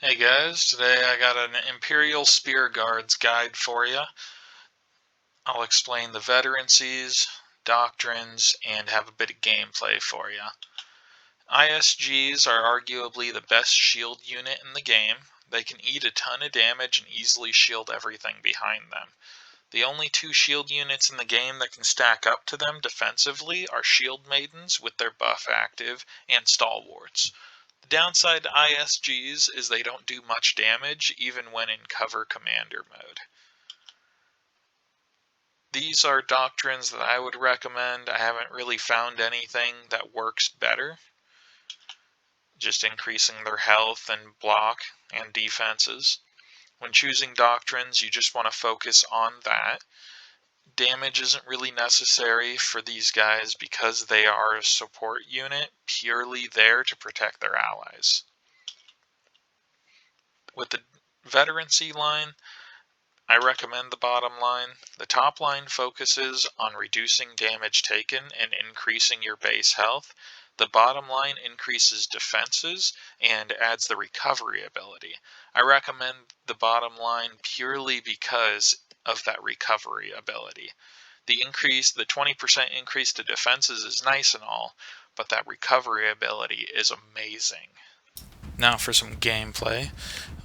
Hey guys, today I got an Imperial Spear Guards guide for you. I'll explain the veterancies, doctrines, and have a bit of gameplay for you. ISGs are arguably the best shield unit in the game. They can eat a ton of damage and easily shield everything behind them. The only two shield units in the game that can stack up to them defensively are Shield Maidens with their buff active and Stalwarts. The downside to ISGs is they don't do much damage even when in cover commander mode. These are doctrines that I would recommend. I haven't really found anything that works better. Just increasing their health and block and defenses. When choosing doctrines, you just want to focus on that. Damage isn't really necessary for these guys because they are a support unit, purely there to protect their allies. With the veterancy line, I recommend the bottom line. The top line focuses on reducing damage taken and increasing your base health. The bottom line increases defenses and adds the recovery ability. I recommend the bottom line purely because of that recovery ability. The 20% increase to defenses is nice and all, but that recovery ability is amazing. Now for some gameplay.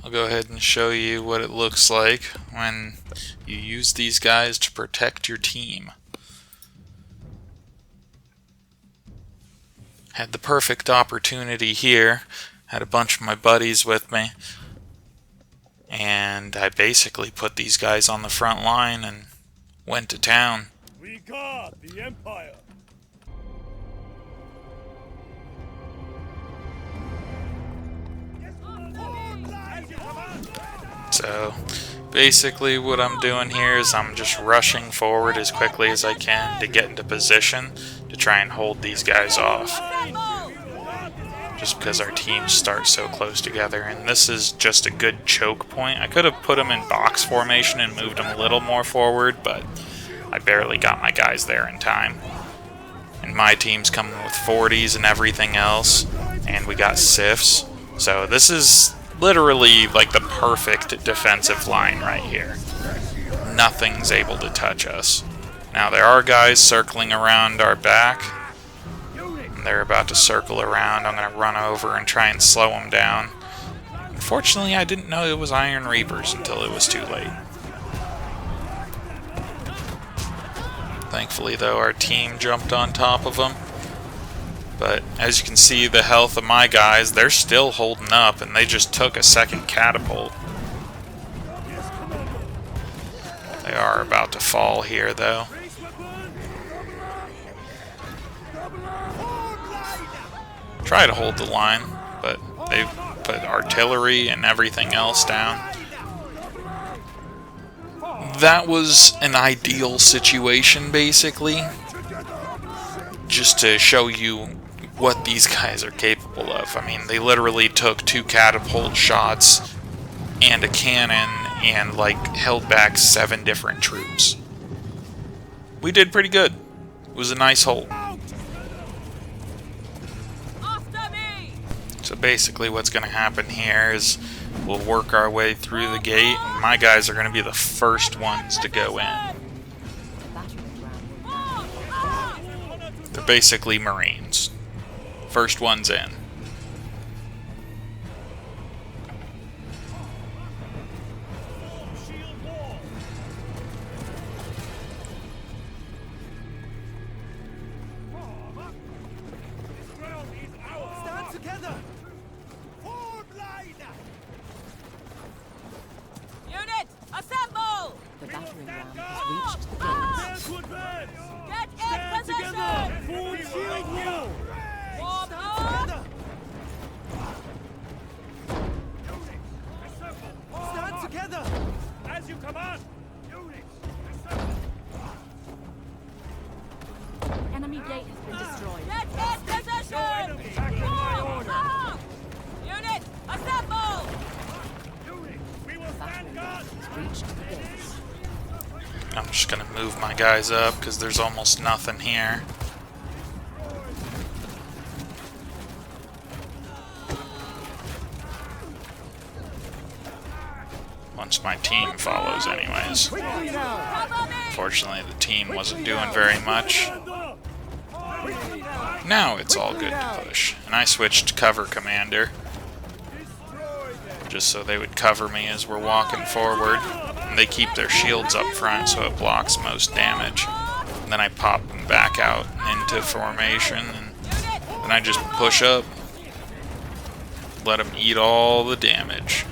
I'll go ahead and show you what it looks like when you use these guys to protect your team. Had the perfect opportunity here. Had a bunch of my buddies with me. And I basically put these guys on the front line and went to town. We got the Empire! So basically what I'm doing here is I'm just rushing forward as quickly as I can to get into position to try and hold these guys off. Just because our teams start so close together, and this is just a good choke point. I could have put them in box formation and moved them a little more forward, but I barely got my guys there in time. And my team's coming with 40s and everything else, and we got SIFs. So this is literally like the perfect defensive line right here. Nothing's able to touch us. Now there are guys circling around our back. They're about to circle around. I'm going to run over and try and slow them down. Unfortunately, I didn't know it was Iron Reapers until it was too late. Thankfully, though, our team jumped on top of them. But as you can see, the health of my guys, they're still holding up, and they just took a second catapult. They are about to fall here, though. Try to hold the line, but they've put artillery and everything else down. That was an ideal situation, basically, just to show you what these guys are capable of. I mean, they literally took 2 catapult shots and a cannon and, held back 7 different troops. We did pretty good. It was a nice hold. So basically what's going to happen here is we'll work our way through the gate, and my guys are going to be the first ones to go in. They're basically Marines. First ones in. Stand together! Unit, assemble! The battering ram has reached the gates. Get in position! Full shield wall! Form up! Stand together! As you command! Enemy gate has been destroyed. Get in position! Form up! Unit, assemble! We will The stand battering ram guard! has reached the gates. I'm just going to move my guys up because there's almost nothing here. Once my team follows anyways. Quickly now! Cover me! Fortunately, the team wasn't doing very much. Now it's all good to push. And I switched to cover commander, just so they would cover me as we're walking forward. And they keep their shields up front so it blocks most damage. And then I pop them back out into formation, and then I just push up. Let them eat all the damage.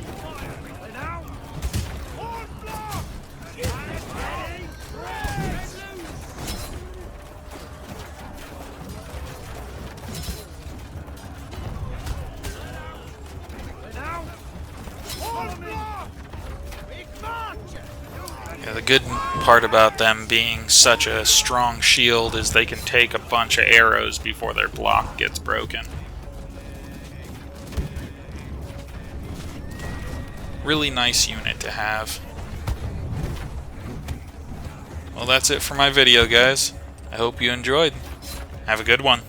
Yeah, the good part about them being such a strong shield is they can take a bunch of arrows before their block gets broken. Really nice unit to have. Well, that's it for my video, guys. I hope you enjoyed. Have a good one.